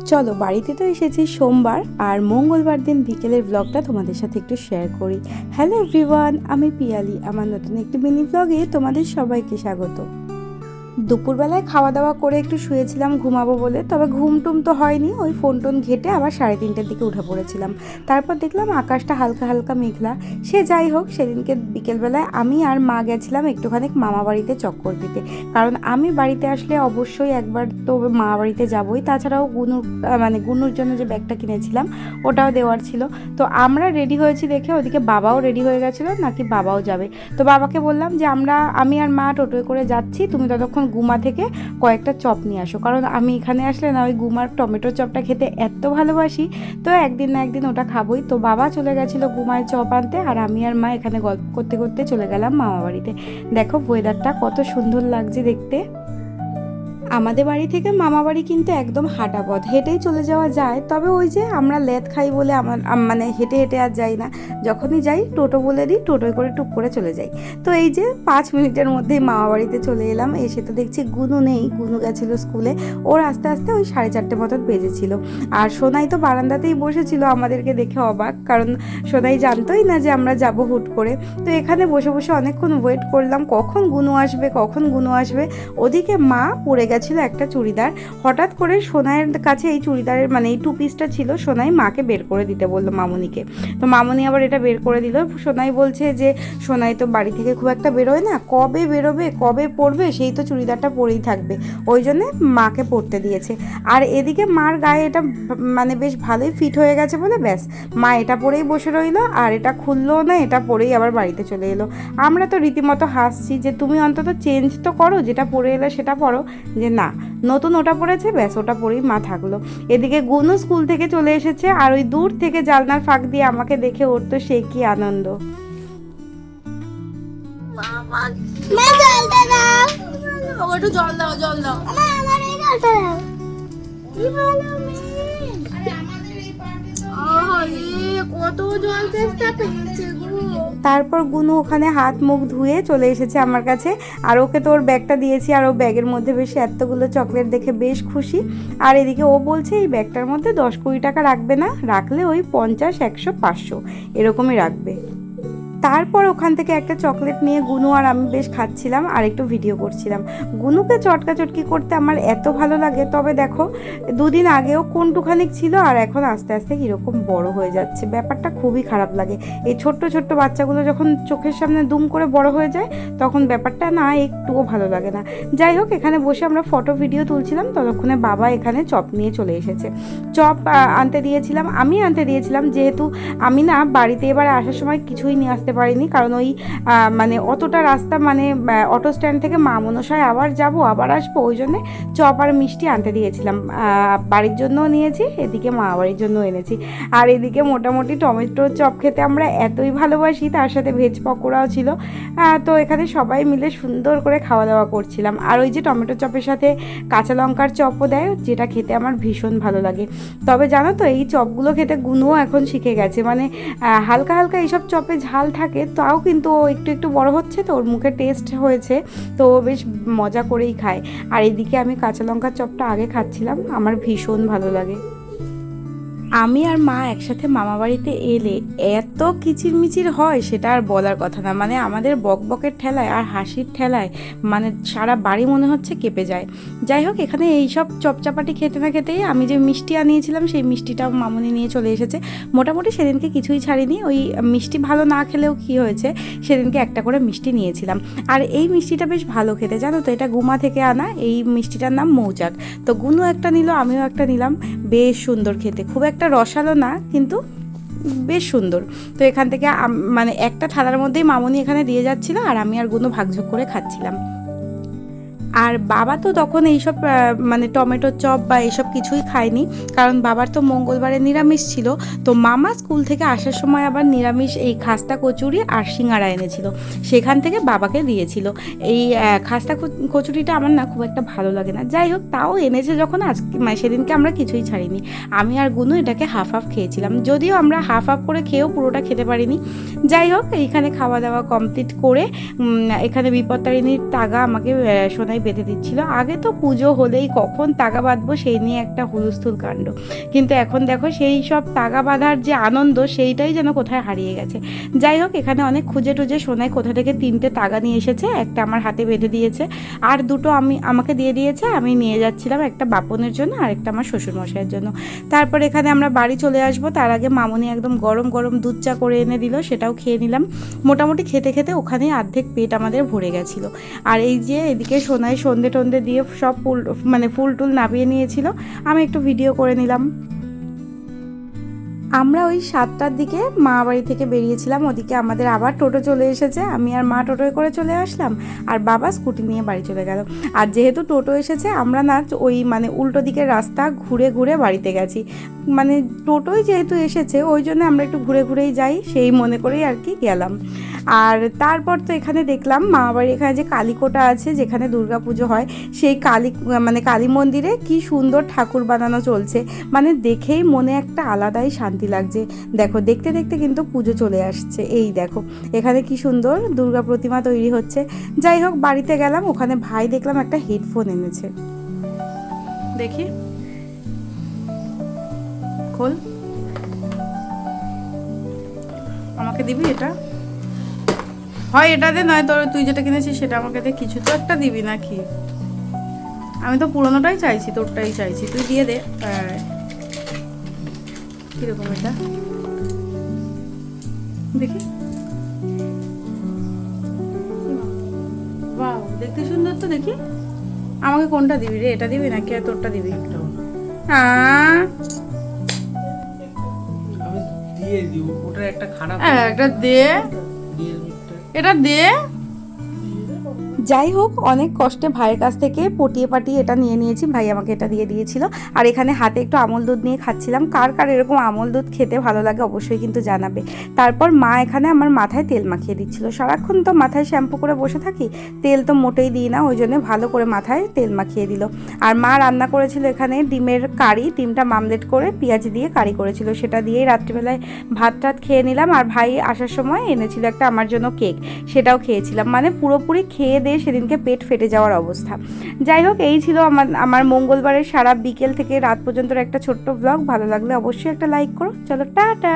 চলো বাড়িতে তো এসেছি সোমবার, আর মঙ্গলবার দিন বিকেলের ব্লগটা তোমাদের সাথে একটু শেয়ার করি। হ্যালো এভরিওয়ান, আমি পিয়ালি, আমার নতুন একটি মিনি ব্লগে তোমাদের সবাইকে স্বাগত। দুপুরবেলায় খাওয়া দাওয়া করে একটু শুয়েছিলাম ঘুমাবো বলে, তবে ঘুম টুম তো হয়নি, ওই ফোন টোন ঘেটে আবার 3:30টার দিকে উঠে পড়েছিলাম। তারপর দেখলাম আকাশটা হালকা হালকা মেঘলা। সে যাই হোক, সেদিনকে বিকেলবেলায় আমি আর মা গেছিলাম একটুখানি মামা বাড়িতে চক্কর দিতে, কারণ আমি বাড়িতে আসলে অবশ্যই একবার তো মা বাড়িতে যাবই। তাছাড়াও গুনুর জন্য যে ব্যাগটা কিনেছিলাম ওটাও দেওয়ার ছিল। তো আমরা রেডি হয়েছি দেখে ওদিকে বাবাও রেডি হয়ে গেছিলো, নাকি বাবাও যাবে। তো বাবাকে বললাম যে আমি আর মা টোটোয় করে যাচ্ছি, তুমি ততক্ষণ গুমা থেকে কয়েকটা চপ নিয়ে আসো, কারণ আমি এখানে আসলে না ওই গুমার টমেটো চপটা খেতে এত ভালোবাসি, তো একদিন না একদিন ওটা খাবোই। তো বাবা চলে গেছিলো গুমায় চপ আনতে, আর আমি আর মা এখানে গল্প করতে করতে চলে গেলাম মামা বাড়িতে। দেখো ওয়েদারটা কত সুন্দর লাগছে দেখতে। আমাদের বাড়ি থেকে মামা বাড়ি কিন্তু একদম হাঁটা পথ, হেঁটেই চলে যাওয়া যায়। তবে ওই যে আমরা লেদ খাই বলে মানে হেঁটে হেঁটে আর যাই না, যখনই যাই টোটো বলে দিই, টোটোয় করে টুক করে চলে যাই। তো এই যে 5 মিনিটের মধ্যেই মামা বাড়িতে চলে এলাম। এসে তো দেখছি গুনু নেই, গুনু গেছিলো স্কুলে। ওর আস্তে আস্তে ওই 4:30 মতন বেজেছিল। আর সোনাই তো বারান্দাতেই বসেছিল, আমাদেরকে দেখে অবাক, কারণ সোনাই জানতোই না যে আমরা যাব হুট করে। তো এখানে বসে বসে অনেকক্ষণ ওয়েট করলাম কখন গুনু আসবে, কখন গুনু আসবে। ওদিকে মা পড়ে গেছিল একটা চুড়িদার, হঠাৎ করে সোনাইয়ের কাছে এই চুড়িদারের মানে এই 2 পিসটা ছিল, সোনাই মাকে বের করে দিতে বললো মামুনিকে। তো মামুনি আবার এটা বের করে দিল। সোনাই বলছে যে সোনাই তো বাড়ি থেকে খুব একটা বেরোয় না, কবে বেরোবে কবে পরবে, সেই তো চুড়িদারটা পরেই থাকবে, ওই জন্যে মাকে পরতে দিয়েছে। আর এদিকে মার গায়ে এটা মানে বেশ ভালোই ফিট হয়ে গেছে বলে ব্যাস মা এটা পরেই বসে রইলো, আর এটা খুললেও না, এটা পরেই আবার বাড়িতে চলে এলো। আমরা তো রীতিমতো হাসছি যে তুমি অন্তত চেঞ্জ তো করো, যেটা পরে এলে সেটা পরো। যে না, নতুন ওটা পড়েছে, ব্যাস ওটা পরেই মা থাকলো। এদিকে গুনু স্কুল থেকে চলে এসেছে, আর ওই দূর থেকে জানলার ফাঁক দিয়ে আমাকে দেখে ওর তো সে কি আনন্দ। একটু জল দাও, জল দাও। কত জল চেষ্টা পেয়েছে। তারপর গুনু ওখানে হাত মুখ ধুয়ে চলে এসেছে আমার কাছে, আর ওকে তো ওর ব্যাগটা দিয়েছি, আর ও ব্যাগের মধ্যে বেশ এতগুলো চকলেট দেখে বেশ খুশি। আর এদিকে ও বলছে এই ব্যাগটার মধ্যে 10-20 টাকা রাখবে না, রাখলে ওই 50, 100, 500 এরকমই রাখবে। তারপর ওখান থেকে একটা চকলেট নিয়ে গুনু আর আমি বেশ খাচ্ছিলাম আর একটু ভিডিও করছিলাম। গুনুকে চটকাচটকি করতে আমার এত ভালো লাগে, তবে দেখো 2 দিন আগেও কোনটুখানিক ছিল, আর এখন আস্তে আস্তে কীরকম বড় হয়ে যাচ্ছে, ব্যাপারটা খুবই খারাপ লাগে। এই ছোট্ট ছোট্ট বাচ্চাগুলো যখন চোখের সামনে দুম করে বড় হয়ে যায়, তখন ব্যাপারটা না একটুও ভালো লাগে না। যাই হোক, এখানে বসে আমরা ফটো ভিডিও তুলছিলাম, ততক্ষণে বাবা এখানে চপ নিয়ে চলে এসেছে। চপ আনতে দিয়েছিলাম, যেহেতু আমি না বাড়িতে এবার আসার সময় কিছুই নিয়ে আসতে পারিনি, কারণ ওই মানে অতটা রাস্তা, মানে অটো স্ট্যান্ড থেকে মা মনসায় আবার যাব আবার আসবো, ওই জন্যে চপ আর মিষ্টি আনতে দিয়েছিলাম। বাড়ির জন্যও নিয়েছি, এদিকে মা বাড়ির জন্যও এনেছি। আর এদিকে মোটামুটি টমেটো চপ খেতে আমরা এতই ভালোবাসি, তার সাথে ভেজ পকোড়াও ছিল। তো এখানে সবাই মিলে সুন্দর করে খাওয়া দাওয়া করছিলাম। আর ওই যে টমেটো চপের সাথে কাঁচা লঙ্কার চপও দেয়, যেটা খেতে আমার ভীষণ ভালো লাগে। তবে জানো তো, এই চপগুলো খেতে গুণও এখন শিখে গেছে, মানে হালকা হালকা এইসব চপে ঝাল থাকে, তাও কিন্তু ও একটু একটু বড় হচ্ছে, তো ওর মুখে টেস্ট হয়েছে, তো বেশ মজা করেই খায়। আর এদিকে আমি কাঁচা লঙ্কার চপটা আগে খাচ্ছিলাম, আমার ভীষণ ভালো লাগে। আমি আর মা একসাথে মামা বাড়িতে এলে এত কিচিরমিচির হয় সেটা আর বলার কথা না, মানে আমাদের বকবকের ঠেলায় আর হাসির ঠেলায় মানে সারা বাড়ি মনে হচ্ছে কেঁপে যায়। যাই হোক, এখানে এইসব চপচাপাটি খেতে না খেতেই আমি যে মিষ্টি আনিয়েছিলাম সেই মিষ্টিটাও মামুনি নিয়ে চলে এসেছে। মোটামুটি সেদিনকে কিছুই ছাড়িনি, ওই মিষ্টি ভালো না খেলেও কি হয়েছে, সেদিনকে একটা করে মিষ্টি নিয়েছিলাম। আর এই মিষ্টিটা বেশ ভালো খেতে, জানো তো, এটা গুমা থেকে আনা, এই মিষ্টিটার নাম মৌচাক। তো গুনু একটা নিল, আমিও একটা নিলাম, বেশ সুন্দর খেতে, খুব একটা রসালো না কিন্তু বেশ সুন্দর। তো এখান থেকে মানে একটা থালার মধ্যেই মামুনি এখানে দিয়ে যাচ্ছিল, আর আমি আর গুনু ভাগযোগ করে খাচ্ছিলাম। আর বাবা তো তখন এইসব মানে টমেটো চপ বা এইসব কিছুই খায়নি, কারণ বাবার তো মঙ্গলবারে নিরামিষ ছিল। তো মামা স্কুল থেকে আসার সময় আবার নিরামিষ এই খাস্তা কচুরি আর সিঙ্গারা এনেছিল, সেখান থেকে বাবাকে দিয়েছিল। এই খাস্তা কচুরিটা আমার না খুব একটা ভালো লাগে না, যাই হোক তাও এনেছে যখন, আজকে মানে সেদিনকে আমরা কিছুই ছাড়িনি, আমি আর গুনু এটাকে হাফ হাফ খেয়েছিলাম, যদিও আমরা হাফ হাফ করে খেয়েও পুরোটা খেতে পারিনি। যাই হোক, এইখানে খাওয়া দাওয়া কমপ্লিট করে এখানে বিপত্তারিণীর তাগা আমাকে সোনাই সোনাই বেঁধে দিচ্ছিল। আগে তো পুজো হলেই কখন তাগা বাঁধবো সেই নিয়ে একটা হুলস্থুল কাণ্ড, কিন্তু এখন দেখো সেই সব তাগা বাঁধার যে আনন্দ সেইটাই যেন কোথায় হারিয়ে গেছে। যাই হোক, এখানে অনেক খুঁজে টুজে সোনাই কোথা থেকে 3টে তাগা নিয়ে এসেছে, একটা আমার হাতে বেঁধে দিয়েছে আর দুটো আমাকে দিয়ে দিয়েছে। আমি নিয়ে যাচ্ছিলাম, একটা বাপনের জন্য আর একটা আমার শ্বশুরমশাইয়ের জন্য। তারপর এখানে আমরা বাড়ি চলে আসবো, তার আগে মামুনি একদম গরম গরম দুধ চা করে এনে দিল, সেটাও খেয়ে নিলাম। মোটামুটি খেতে খেতে ওখানেই অর্ধেক পেট আমাদের ভরে গেছিলো। আর এই যে এদিকে সোনাই সন্ধে টন্ধে দিয়ে সব ফুল টুল নামিয়ে নিয়েছিল, আমি একটু ভিডিও করে নিলাম। আমরা ওই 7টার দিকে মা বাড়ি থেকে বেরিয়েছিলাম, ওদিকে আমাদের আবার টোটো চলে এসেছে। আমি আর মা টোটোয় করে চলে আসলাম আর বাবা স্কুটি নিয়ে বাড়ি চলে গেল। আর যেহেতু টোটো এসেছে, আমরা না ওই উল্টো দিকের রাস্তা ঘুরে ঘুরে বাড়িতে গেছি। টোটোই যেহেতু এসেছে ওই জন্য আমরা একটু ঘুরে ঘুরেই যাই, সেই মনে করেই আর কি গেলাম। আর তারপর তো এখানে দেখলাম মামাবাড়ির এখানে যে কালীকোটা আছে, যেখানে দুর্গাপুজো হয়, সেই কালী মন্দিরে কি সুন্দর ঠাকুর বানানো চলছে। দেখেই মনে একটা আলাদাই শান্তি লাগছে। দেখো, দেখতে দেখতে কিন্তু পুজো চলে আসছে। এই দেখো এখানে কি সুন্দর দুর্গা প্রতিমা তৈরি হচ্ছে। যাই হোক, বাড়িতে গেলাম, ওখানে ভাই দেখলাম একটা হেডফোন এনেছে। দেখি, খোল, আমাকে দিবি এটা? হয় এটা দে, নয় তোর তুই যেটা কিনেছিস সেটা আমাকে দে। কিছু তো একটা দিবি নাকি? আমি তো পুরোনোটাই চাইছি, তোরটাই চাইছি, তুই দিয়ে দে। কিরকম এটা দেখি। বাহ, দেখতে সুন্দর তো। দেখি আমাকে কোনটা দিবি রে? এটা দিবি নাকি আর তোরটা দিবি? হ্যাঁ, ওটা একটা খারাপ, একটা দে, এটা দে। যাই হোক, অনেক কষ্টে ভাইয়ের কাছ থেকে পটিয়ে পাটিয়ে এটা নিয়ে নিয়েছি। ভাই আমাকে এটা দিয়ে দিয়েছিল। আর এখানে হাতে একটু আমল দুধ নিয়ে খাচ্ছিলাম। কার কার এরকম আমল দুধ খেতে ভালো লাগে অবশ্যই কিন্তু জানাবে। তারপর মা এখানে আমার মাথায় তেল মাখিয়ে দিচ্ছিল। সারাক্ষণ তো মাথায় শ্যাম্পু করে বসে থাকি, তেল তো মোটেই দিই না, ওই জন্য ভালো করে মাথায় তেল মাখিয়ে দিল। আর মা রান্না করেছিল এখানে ডিমের কারি, ডিমটা মামলেট করে পেঁয়াজ দিয়ে কারি করেছিল, সেটা দিয়েই রাত্রিবেলায় ভাত টাত খেয়ে নিলাম। আর ভাই আসার সময় এনেছিল একটা আমার জন্য কেক, সেটাও খেয়েছিলাম। পুরোপুরি খেয়ে দিয়ে সেদিনকে পেট ফেটে যাওয়ার অবস্থা। যাই হোক, এই ছিল আমার মঙ্গলবারের সারা বিকেল থেকে রাত পর্যন্ত একটা ছোট্ট ব্লগ। ভালো লাগলে অবশ্যই একটা লাইক করো। চলো, টাটা।